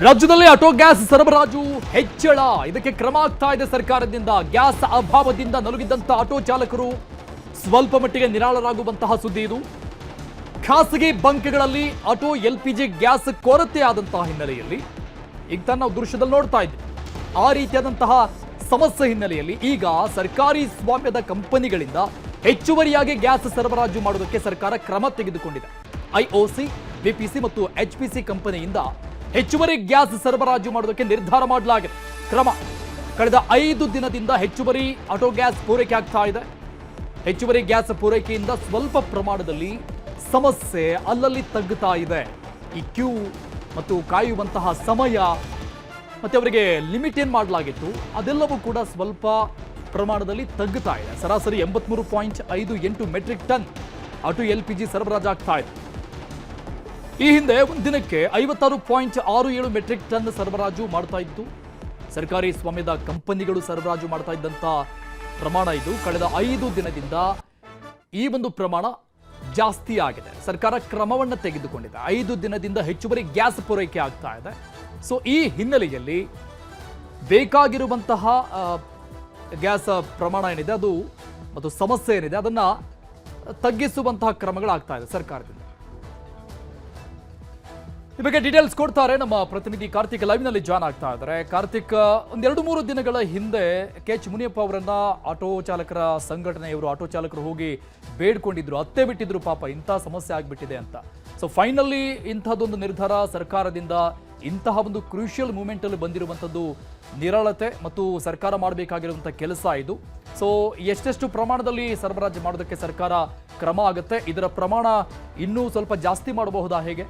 ರಾಜ್ಯದಲ್ಲಿ auto gas ಸರಬರಾಜು ಹೆಚ್ಚಳ, ಇದಕ್ಕೆ ಕ್ರಮ ಆಗ್ತಾ ಇದೆ ಸರ್ಕಾರದಿಂದ. ಗ್ಯಾಸ್ ಅಭಾವದಿಂದ ನಲುಗಿದ್ದಂತ ಆಟೋ ಚಾಲಕರು ಸ್ವಲ್ಪ ಮಟ್ಟಿಗೆ ನಿರಾಳರಾಗುವಂತಹ ಸುದ್ದಿ ಇದು. ಖಾಸಗಿ ಬಂಕ್ಗಳಲ್ಲಿ ಆಟೋ LPG ಗ್ಯಾಸ್ ಕೊರತೆ ಆದಂತಹ ಹಿನ್ನೆಲೆಯಲ್ಲಿ ಈಗ ನಾವು ದೃಶ್ಯದಲ್ಲಿ ನೋಡ್ತಾ ಇದ್ವಿ. ಆ ರೀತಿಯಾದಂತಹ ಸಮಸ್ಯೆ ಹಿನ್ನೆಲೆಯಲ್ಲಿ ಈಗ ಸರ್ಕಾರಿ ಸ್ವಾಮ್ಯದ ಕಂಪನಿಗಳಿಂದ ಹೆಚ್ಚುವರಿಯಾಗಿ ಗ್ಯಾಸ್ ಸರಬರಾಜು ಮಾಡುವುದಕ್ಕೆ ಸರ್ಕಾರ ಕ್ರಮ ತೆಗೆದುಕೊಂಡಿದೆ. IOC, BPC ಮತ್ತು HPC ಕಂಪನಿಯಿಂದ ಹೆಚ್ಚುವರಿ ಗ್ಯಾಸ್ ಸರಬರಾಜು ಮಾಡೋದಕ್ಕೆ ನಿರ್ಧಾರ ಮಾಡಲಾಗಿದೆ. ಕ್ರಮ ಕಳೆದ 5 ದಿನದಿಂದ ಹೆಚ್ಚುವರಿ ಆಟೋ ಗ್ಯಾಸ್ ಪೂರೈಕೆ ಆಗ್ತಾ ಇದೆ. ಹೆಚ್ಚುವರಿ ಗ್ಯಾಸ್ ಪೂರೈಕೆಯಿಂದ ಸ್ವಲ್ಪ ಪ್ರಮಾಣದಲ್ಲಿ ಸಮಸ್ಯೆ ಅಲ್ಲಲ್ಲಿ ತಗ್ಗುತ್ತಾ ಇದೆ. ಈ ಕ್ಯೂ ಮತ್ತು ಕಾಯುವಂತಹ ಸಮಯ ಮತ್ತೆ ಅವರಿಗೆ ಲಿಮಿಟ್ ಏನ್ ಮಾಡಲಾಗಿತ್ತು ಅದೆಲ್ಲವೂ ಕೂಡ ಸ್ವಲ್ಪ ಪ್ರಮಾಣದಲ್ಲಿ ತಗ್ಗುತ್ತಾ ಇದೆ. ಸರಾಸರಿ 83.58 ಮೆಟ್ರಿಕ್ ಟನ್ ಆಟೋ LPG ಸರಬರಾಜಾಗ್ತಾ ಇದೆ. ಈ ಹಿಂದೆ ಒಂದು ದಿನಕ್ಕೆ 56.67 ಮೆಟ್ರಿಕ್ ಟನ್ ಸರಬರಾಜು ಮಾಡ್ತಾ ಇತ್ತು. ಸರ್ಕಾರಿ ಸ್ವಾಮ್ಯದ ಕಂಪನಿಗಳು ಸರಬರಾಜು ಮಾಡ್ತಾ ಇದ್ದಂಥ ಪ್ರಮಾಣ ಇದು. ಕಳೆದ 5 ದಿನದಿಂದ ಈ ಒಂದು ಪ್ರಮಾಣ ಜಾಸ್ತಿ ಆಗಿದೆ. ಸರ್ಕಾರ ಕ್ರಮವನ್ನು ತೆಗೆದುಕೊಂಡಿದೆ. 5 ದಿನದಿಂದ ಹೆಚ್ಚುವರಿ ಗ್ಯಾಸ್ ಪೂರೈಕೆ ಆಗ್ತಾ ಇದೆ. ಸೊ ಈ ಹಿನ್ನೆಲೆಯಲ್ಲಿ ಬೇಕಾಗಿರುವಂತಹ ಗ್ಯಾಸ್ ಪ್ರಮಾಣ ಏನಿದೆ ಅದು ಮತ್ತು ಸಮಸ್ಯೆ ಏನಿದೆ ಅದನ್ನು ತಗ್ಗಿಸುವಂತಹ ಕ್ರಮಗಳಾಗ್ತಾ ಇದೆ ಸರ್ಕಾರದಿಂದ. ಈ ಬಗ್ಗೆ ಡೀಟೇಲ್ಸ್ ಕೊಡ್ತಾರೆ ನಮ್ಮ ಪ್ರತಿನಿಧಿ ಕಾರ್ತಿಕ್, ಲೈವ್ ನಲ್ಲಿ ಜಾಯ್ನ್ ಆಗ್ತಾ ಇದ್ದಾರೆ. ಕಾರ್ತಿಕ್, ಒಂದೆರಡು ಮೂರು ದಿನಗಳ ಹಿಂದೆ KH ಮುನಿಯಪ್ಪ ಅವರನ್ನ ಆಟೋ ಚಾಲಕರ ಸಂಘಟನೆಯವರು, ಆಟೋ ಚಾಲಕರು ಹೋಗಿ ಬೇಡ್ಕೊಂಡಿದ್ರು, ಅತ್ತೆ ಬಿಟ್ಟಿದ್ರು, ಪಾಪ ಇಂಥ ಸಮಸ್ಯೆ ಆಗ್ಬಿಟ್ಟಿದೆ ಅಂತ. ಸೊ ಫೈನಲಿ ಇಂಥದ್ದೊಂದು ನಿರ್ಧಾರ ಸರ್ಕಾರದಿಂದ, ಇಂತಹ ಒಂದು ಕ್ರೂಷಿಯಲ್ ಮೂಮೆಂಟ್ ಅಲ್ಲಿ ಬಂದಿರುವಂಥದ್ದು ನಿರಾಳತೆ ಮತ್ತು ಸರ್ಕಾರ ಮಾಡಬೇಕಾಗಿರುವಂಥ ಕೆಲಸ ಇದು. ಸೊ ಎಷ್ಟೆಷ್ಟು ಪ್ರಮಾಣದಲ್ಲಿ ಸರಬರಾಜು ಮಾಡೋದಕ್ಕೆ ಸರ್ಕಾರ ಕ್ರಮ ಆಗುತ್ತೆ? ಇದರ ಪ್ರಮಾಣ ಇನ್ನೂ ಸ್ವಲ್ಪ ಜಾಸ್ತಿ ಮಾಡಬಹುದಾ, ಹೇಗೆ?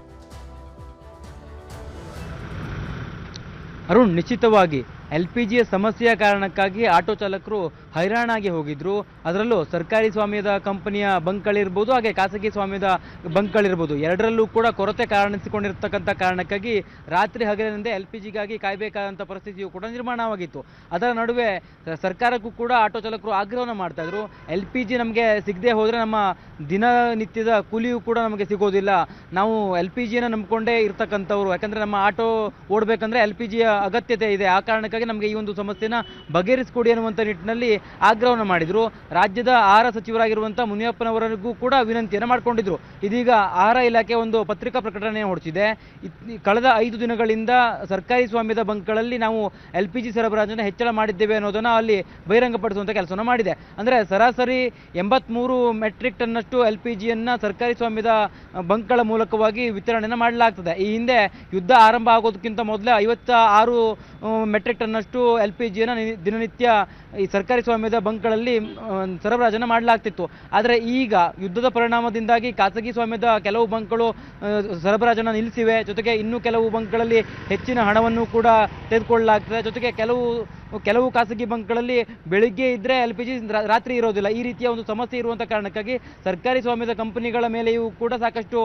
ಅರುಣ್, ನಿಶ್ಚಿತವಾಗಿ LPGಯ ಸಮಸ್ಯೆಯ ಕಾರಣಕ್ಕಾಗಿ ಆಟೋ ಚಾಲಕರು ಹೈರಾಣಾಗಿ ಹೋಗಿದ್ರು. ಅದರಲ್ಲೂ ಸರ್ಕಾರಿ ಸ್ವಾಮ್ಯದ ಕಂಪನಿಯ ಬಂಕ್ಗಳಿರ್ಬೋದು, ಹಾಗೆ ಖಾಸಗಿ ಸ್ವಾಮ್ಯದ ಬಂಕ್ಗಳಿರ್ಬೋದು, ಎರಡರಲ್ಲೂ ಕೂಡ ಕೊರತೆ ಕಾಣಿಸಿಕೊಂಡಿರ್ತಕ್ಕಂಥ ಕಾರಣಕ್ಕಾಗಿ ರಾತ್ರಿ ಹಗಲಿನಿಂದ LPGಗಾಗಿ ಕಾಯಬೇಕಾದಂಥ ಪರಿಸ್ಥಿತಿಯು ಕೂಡ ನಿರ್ಮಾಣವಾಗಿತ್ತು. ಅದರ ನಡುವೆ ಸರ್ಕಾರಕ್ಕೂ ಕೂಡ ಆಟೋ ಚಾಲಕರು ಆಗ್ರಹವನ್ನು ಮಾಡ್ತಾ ಇದ್ರು. LPG ನಮಗೆ ಸಿಗದೆ ಹೋದರೆ ನಮ್ಮ ದಿನನಿತ್ಯದ ಕೂಲಿಯೂ ಕೂಡ ನಮಗೆ ಸಿಗೋದಿಲ್ಲ. ನಾವು LPGಯನ್ನು ನಂಬಿಕೊಂಡೇ ಇರ್ತಕ್ಕಂಥವ್ರು, ಯಾಕಂದರೆ ನಮ್ಮ ಆಟೋ ಓಡಬೇಕಂದ್ರೆ LPGಯ ಅಗತ್ಯತೆ ಇದೆ. ಆ ಕಾರಣಕ್ಕಾಗಿ ನಮಗೆ ಈ ಒಂದು ಸಮಸ್ಯೆನ ಬಗೆಹರಿಸಿಕೊಡಿ ಅನ್ನುವಂಥ ನಿಟ್ಟಿನಲ್ಲಿ ಆಗ್ರಹವನ್ನು ಮಾಡಿದ್ರು. ರಾಜ್ಯದ ಆಹಾರ ಸಚಿವರಾಗಿರುವಂಥ ಮುನಿಯಪ್ಪನವರಿಗೂ ಕೂಡ ವಿನಂತಿಯನ್ನು ಮಾಡಿಕೊಂಡಿದ್ರು. ಇದೀಗ ಆಹಾರ ಇಲಾಖೆ ಒಂದು ಪತ್ರಿಕಾ ಪ್ರಕಟಣೆ ಹೊರಡಿಸಿದೆ. ಕಳೆದ 5 ದಿನಗಳಿಂದ ಸರ್ಕಾರಿ ಸ್ವಾಮ್ಯದ ಬಂಕ್ಗಳಲ್ಲಿ ನಾವು LPG ಸರಬರಾಜನ್ನು ಹೆಚ್ಚಳ ಮಾಡಿದ್ದೇವೆ ಅನ್ನೋದನ್ನು ಅಲ್ಲಿ ಬಹಿರಂಗಪಡಿಸುವಂಥ ಕೆಲಸವನ್ನು ಮಾಡಿದೆ. ಅಂದರೆ ಸರಾಸರಿ 83 ಮೆಟ್ರಿಕ್ ಟನ್ನಷ್ಟು LPGಯನ್ನು ಸರ್ಕಾರಿ ಸ್ವಾಮ್ಯದ ಬಂಕ್ಗಳ ಮೂಲಕವಾಗಿ ವಿತರಣೆಯನ್ನು ಮಾಡಲಾಗ್ತದೆ. ಈ ಹಿಂದೆ ಯುದ್ಧ ಆರಂಭ ಆಗೋದಕ್ಕಿಂತ ಮೊದಲೇ 56 ಮೆಟ್ರಿಕ್ ಟನ್ನಷ್ಟು LPGಯನ್ನು ದಿನನಿತ್ಯ ಈ ಸರ್ಕಾರಿ ಸ್ವಾಮ್ಯದ ಬಂಕ್ಗಳಲ್ಲಿ ಸರಬರಾಜನ್ನು ಮಾಡಲಾಗ್ತಿತ್ತು. ಆದರೆ ಈಗ ಯುದ್ಧದ ಪರಿಣಾಮದಿಂದಾಗಿ ಖಾಸಗಿ ಸ್ವಾಮ್ಯದ ಕೆಲವು ಬಂಕ್ಗಳು ಸರಬರಾಜನ್ನು ನಿಲ್ಲಿಸಿವೆ. ಜೊತೆಗೆ ಇನ್ನೂ ಕೆಲವು ಬಂಕ್ಗಳಲ್ಲಿ ಹೆಚ್ಚಿನ ಹಣವನ್ನು ಕೂಡ ತೆಗೆದುಕೊಳ್ಳಲಾಗ್ತದೆ. ಜೊತೆಗೆ ಕೆಲವು ಖಾಸಗಿ ಬಂಕ್ಗಳಲ್ಲಿ ಬೆಳಿಗ್ಗೆ ಇದ್ದರೆ LPG ರಾತ್ರಿ ಇರೋದಿಲ್ಲ. ಈ ರೀತಿಯ ಒಂದು ಸಮಸ್ಯೆ ಇರುವಂಥ ಕಾರಣಕ್ಕಾಗಿ ಸರ್ಕಾರಿ ಸ್ವಾಮ್ಯದ ಕಂಪನಿಗಳ ಮೇಲೆಯೂ ಕೂಡ ಸಾಕಷ್ಟು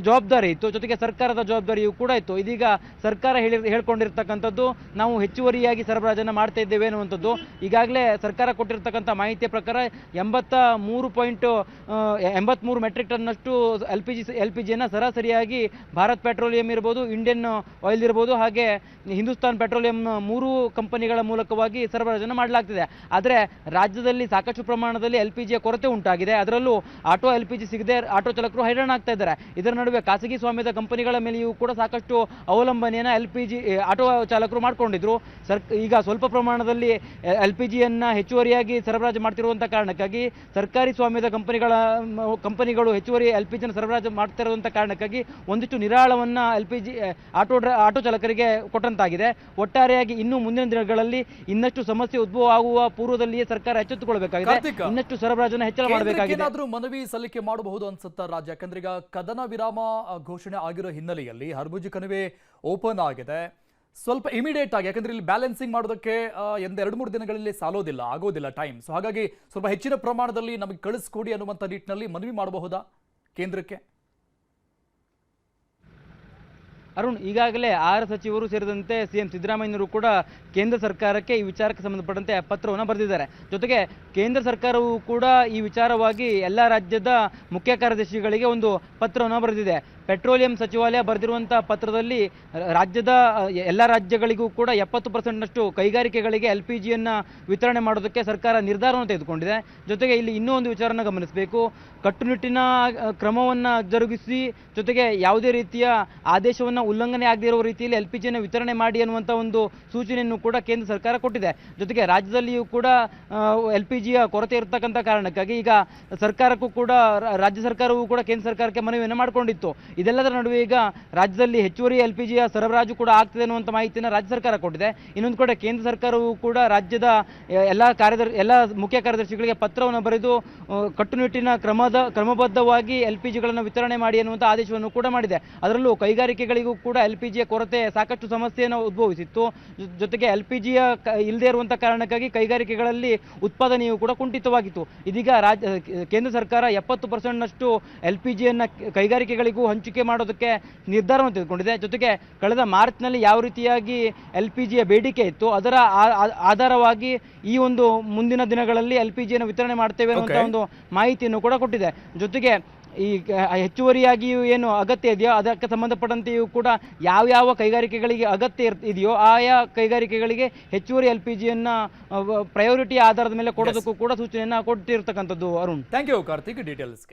ಜವಾಬ್ದಾರಿ ಇತ್ತು. ಜೊತೆಗೆ ಸರ್ಕಾರದ ಜವಾಬ್ದಾರಿಯೂ ಕೂಡ ಇತ್ತು. ಇದೀಗ ಸರ್ಕಾರ ಹೇಳ್ಕೊಂಡಿರ್ತಕ್ಕಂಥದ್ದು ನಾವು ಹೆಚ್ಚುವರಿಯಾಗಿ ಸರಬರಾಜನ್ನು ಮಾಡ್ತಾ ಇದ್ದೇವೆ ಅನ್ನುವಂಥದ್ದು. ಈಗಾಗಲೇ ಸರ್ಕಾರ ಕೊಟ್ಟಿರ್ತಕ್ಕಂಥ ಮಾಹಿತಿಯ ಪ್ರಕಾರ 83 ಮೆಟ್ರಿಕ್ ಟನ್ನಷ್ಟು LPGಯನ್ನು ಸರಾಸರಿಯಾಗಿ ಭಾರತ್ ಪೆಟ್ರೋಲಿಯಂ ಇರ್ಬೋದು, ಇಂಡಿಯನ್ ಆಯಿಲ್ ಇರ್ಬೋದು, ಹಾಗೆ ಹಿಂದೂಸ್ತಾನ್ ಪೆಟ್ರೋಲಿಯಂ 3 ಕಂಪನಿಗಳ ಮೂಲಕವಾಗಿ ಸರಬರಾಜನ್ನು ಮಾಡಲಾಗ್ತಿದೆ. ಆದರೆ ರಾಜ್ಯದಲ್ಲಿ ಸಾಕಷ್ಟು ಪ್ರಮಾಣದಲ್ಲಿ LPGಯ ಕೊರತೆ ಉಂಟಾಗಿದೆ. ಅದರಲ್ಲೂ ಆಟೋ LPG ಸಿಗದೆ ಆಟೋ ಚಾಲಕರು ಹೈರಾಣ ಆಗ್ತಾ ಇದ್ದಾರೆ. ಇದರ ನಡುವೆ ಖಾಸಗಿ ಸ್ವಾಮ್ಯದ ಕಂಪನಿಗಳ ಮೇಲೆಯೂ ಕೂಡ ಸಾಕಷ್ಟು ಅವಲಂಬನೆಯನ್ನು LPG ಆಟೋ ಚಾಲಕರು ಮಾಡಿಕೊಂಡಿದ್ರು. ಈಗ ಸ್ವಲ್ಪ ಪ್ರಮಾಣದಲ್ಲಿ LPGಯನ್ನು ಹೆಚ್ಚುವರಿಯಾಗಿ ಸರಬರಾಜು ಮಾಡ್ತಿರುವಂಥ ಕಾರಣಕ್ಕಾಗಿ ಸರ್ಕಾರಿ ಸ್ವಾಮ್ಯದ ಕಂಪನಿಗಳು ಹೆಚ್ಚುವರಿ LPGಯನ್ನು ಸರಬರಾಜು ಮಾಡ್ತಾ ಇರುವಂಥ ಕಾರಣಕ್ಕಾಗಿ ಒಂದಿಷ್ಟು ನಿರಾಳವನ್ನು LPG ಆಟೋ ಚಾಲಕರಿಗೆ ಕೊಟ್ಟಂತಾಗಿದೆ. ಒಟ್ಟಾರೆಯಾಗಿ ಇನ್ನು ಮುಂದಿನ ದಿನಗಳಲ್ಲಿ ಇನ್ನಷ್ಟು ಸಮಸ್ಯೆ ಉದ್ಭವ ಆಗುವ ಪೂರ್ವದಲ್ಲಿಯೇ ಸರ್ಕಾರ ಎಚ್ಚೆತ್ತುಕೊಳ್ಳಬೇಕಾಗಿದೆ. ಇನ್ನಷ್ಟು ಸರಬರಾಜನ್ನು ಹೆಚ್ಚಳ ಮಾಡಬೇಕಾಗಿದೆ. ಏನಾದರೂ ಮನವಿ ಸಲ್ಲಿಕೆ ಮಾಡಬಹುದು ಅನ್ಸುತ್ತಾ ರಾಜ್ಯ? ಯಾಕಂದ್ರೆ ಈಗ ಕದನ ವಿರಾಮ ಘೋಷಣೆ ಆಗಿರೋ ಹಿನ್ನೆಲೆಯಲ್ಲಿ ಹರ್ಬುಜಿ ಕಣಿವೆ ಓಪನ್ ಆಗಿದೆ. ಸ್ವಲ್ಪ ಇಮಿಡಿಯೇಟ್ ಆಗಿ, ಯಾಕಂದ್ರೆ ಇಲ್ಲಿ ಬ್ಯಾಲೆನ್ಸಿಂಗ್ ಮಾಡೋದಕ್ಕೆ 2-3 ದಿನಗಳಲ್ಲಿ ಆಗೋದಿಲ್ಲ ಟೈಮ್. ಸೊ ಹಾಗಾಗಿ ಸ್ವಲ್ಪ ಹೆಚ್ಚಿನ ಪ್ರಮಾಣದಲ್ಲಿ ನಮಗೆ ಕಳಿಸ್ಕೊಡಿ ಅನ್ನುವಂಥ ನಿಟ್ಟಿನಲ್ಲಿ ಮನವಿ ಮಾಡಬಹುದಾ ಕೇಂದ್ರಕ್ಕೆ? ಅರುಣ್, ಈಗಾಗಲೇ 6 ಸಚಿವರು ಸೇರಿದಂತೆ ಸಿಎಂ ಸಿದ್ದರಾಮಯ್ಯನವರು ಕೂಡ ಕೇಂದ್ರ ಸರ್ಕಾರಕ್ಕೆ ಈ ವಿಚಾರಕ್ಕೆ ಸಂಬಂಧಪಟ್ಟಂತೆ ಪತ್ರವನ್ನು ಬರೆದಿದ್ದಾರೆ. ಜೊತೆಗೆ ಕೇಂದ್ರ ಸರ್ಕಾರವು ಕೂಡ ಈ ವಿಚಾರವಾಗಿ ಎಲ್ಲ ರಾಜ್ಯದ ಮುಖ್ಯ ಕಾರ್ಯದರ್ಶಿಗಳಿಗೆ ಒಂದು ಪತ್ರವನ್ನು ಬರೆದಿದೆ. ಪೆಟ್ರೋಲಿಯಂ ಸಚಿವಾಲಯ ಬರೆದಿರುವಂತಹ ಪತ್ರದಲ್ಲಿ ರಾಜ್ಯದ ಎಲ್ಲ ರಾಜ್ಯಗಳಿಗೂ ಕೂಡ 70%ನಷ್ಟು ಕೈಗಾರಿಕೆಗಳಿಗೆ LPGಯನ್ನು ವಿತರಣೆ ಮಾಡೋದಕ್ಕೆ ಸರ್ಕಾರ ನಿರ್ಧಾರವನ್ನು ತೆಗೆದುಕೊಂಡಿದೆ. ಜೊತೆಗೆ ಇಲ್ಲಿ ಇನ್ನೂ ಒಂದು ವಿಚಾರನ ಗಮನಿಸಬೇಕು. ಕಟ್ಟುನಿಟ್ಟಿನ ಕ್ರಮವನ್ನು ಜರುಗಿಸಿ, ಜೊತೆಗೆ ಯಾವುದೇ ರೀತಿಯ ಆದೇಶವನ್ನು ಉಲ್ಲಂಘನೆ ಆಗದೇ ಇರುವ ರೀತಿಯಲ್ಲಿ LPGಯನ್ನು ವಿತರಣೆ ಮಾಡಿ ಅನ್ನುವಂಥ ಒಂದು ಸೂಚನೆಯನ್ನು ಕೂಡ ಕೇಂದ್ರ ಸರ್ಕಾರ ಕೊಟ್ಟಿದೆ. ಜೊತೆಗೆ ರಾಜ್ಯದಲ್ಲಿಯೂ ಕೂಡ LPGಯ ಕೊರತೆ ಇರತಕ್ಕಂಥ ಕಾರಣಕ್ಕಾಗಿ ಈಗ ಸರ್ಕಾರಕ್ಕೂ ಕೂಡ ರಾಜ್ಯ ಸರ್ಕಾರವೂ ಕೂಡ ಕೇಂದ್ರ ಸರ್ಕಾರಕ್ಕೆ ಮನವಿಯನ್ನು ಮಾಡಿಕೊಂಡಿತ್ತು. ಇದೆಲ್ಲದರ ನಡುವೆ ಈಗ ರಾಜ್ಯದಲ್ಲಿ ಹೆಚ್ಚುವರಿ LPGಯ ಸರಬರಾಜು ಕೂಡ ಆಗ್ತದೆ ಅನ್ನುವಂಥ ಮಾಹಿತಿಯನ್ನು ರಾಜ್ಯ ಸರ್ಕಾರ ಕೊಟ್ಟಿದೆ. ಇನ್ನೊಂದು ಕಡೆ ಕೇಂದ್ರ ಸರ್ಕಾರವು ಕೂಡ ರಾಜ್ಯದ ಎಲ್ಲ ಮುಖ್ಯ ಕಾರ್ಯದರ್ಶಿಗಳಿಗೆ ಪತ್ರವನ್ನು ಬರೆದು ಕಟ್ಟುನಿಟ್ಟಿನ ಕ್ರಮಬದ್ಧವಾಗಿ LPGಗಳನ್ನು ವಿತರಣೆ ಮಾಡಿ ಅನ್ನುವಂಥ ಆದೇಶವನ್ನು ಕೂಡ ಮಾಡಿದೆ. ಅದರಲ್ಲೂ ಕೈಗಾರಿಕೆಗಳಿಗೂ ಕೂಡ LPGಯ ಕೊರತೆ ಸಾಕಷ್ಟು ಸಮಸ್ಯೆಯನ್ನು ಉದ್ಭವಿಸಿತ್ತು. ಜೊತೆಗೆ LPGಯ ಇಲ್ಲದೇ ಇರುವಂಥ ಕಾರಣಕ್ಕಾಗಿ ಕೈಗಾರಿಕೆಗಳಲ್ಲಿ ಉತ್ಪಾದನೆಯೂ ಕೂಡ ಕುಂಠಿತವಾಗಿತ್ತು. ಇದೀಗ ಕೇಂದ್ರ ಸರ್ಕಾರ 70%ನಷ್ಟು LPGಯನ್ನು ಕೈಗಾರಿಕೆಗಳಿಗೂ ಹಂಚಿಕೆ ಮಾಡೋದಕ್ಕೆ ನಿರ್ಧಾರವನ್ನು ತೆಗೆದುಕೊಂಡಿದೆ. ಜೊತೆಗೆ ಕಳೆದ ಮಾರ್ಚ್ನಲ್ಲಿ ಯಾವ ರೀತಿಯಾಗಿ LPGಯ ಬೇಡಿಕೆ ಇತ್ತು ಅದರ ಆಧಾರವಾಗಿ ಈ ಒಂದು ಮುಂದಿನ ದಿನಗಳಲ್ಲಿ LPGಯನ್ನು ವಿತರಣೆ ಮಾಡ್ತೇವೆ ಅನ್ನುವಂಥ ಒಂದು ಮಾಹಿತಿಯನ್ನು ಕೂಡ ಕೊಟ್ಟಿದೆ. ಜೊತೆಗೆ ಈ ಹೆಚ್ಚುವರಿಯಾಗಿಯೂ ಏನು ಅಗತ್ಯ ಇದೆಯೋ ಅದಕ್ಕೆ ಸಂಬಂಧಪಟ್ಟಂತೆಯೂ ಕೂಡ ಯಾವ ಕೈಗಾರಿಕೆಗಳಿಗೆ ಅಗತ್ಯ ಇದೆಯೋ ಆಯಾ ಕೈಗಾರಿಕೆಗಳಿಗೆ ಹೆಚ್ಚುವರಿ LPGಯನ್ನು ಪ್ರಯಾರಿಟಿ ಆಧಾರದ ಮೇಲೆ ಕೊಡೋದಕ್ಕೂ ಕೂಡ ಸೂಚನೆಯನ್ನು ಕೊಟ್ಟಿರ್ತಕ್ಕಂಥದ್ದು. Arun, thank you Karthik ಡೀಟೇಲ್ಸ್ಗೆ.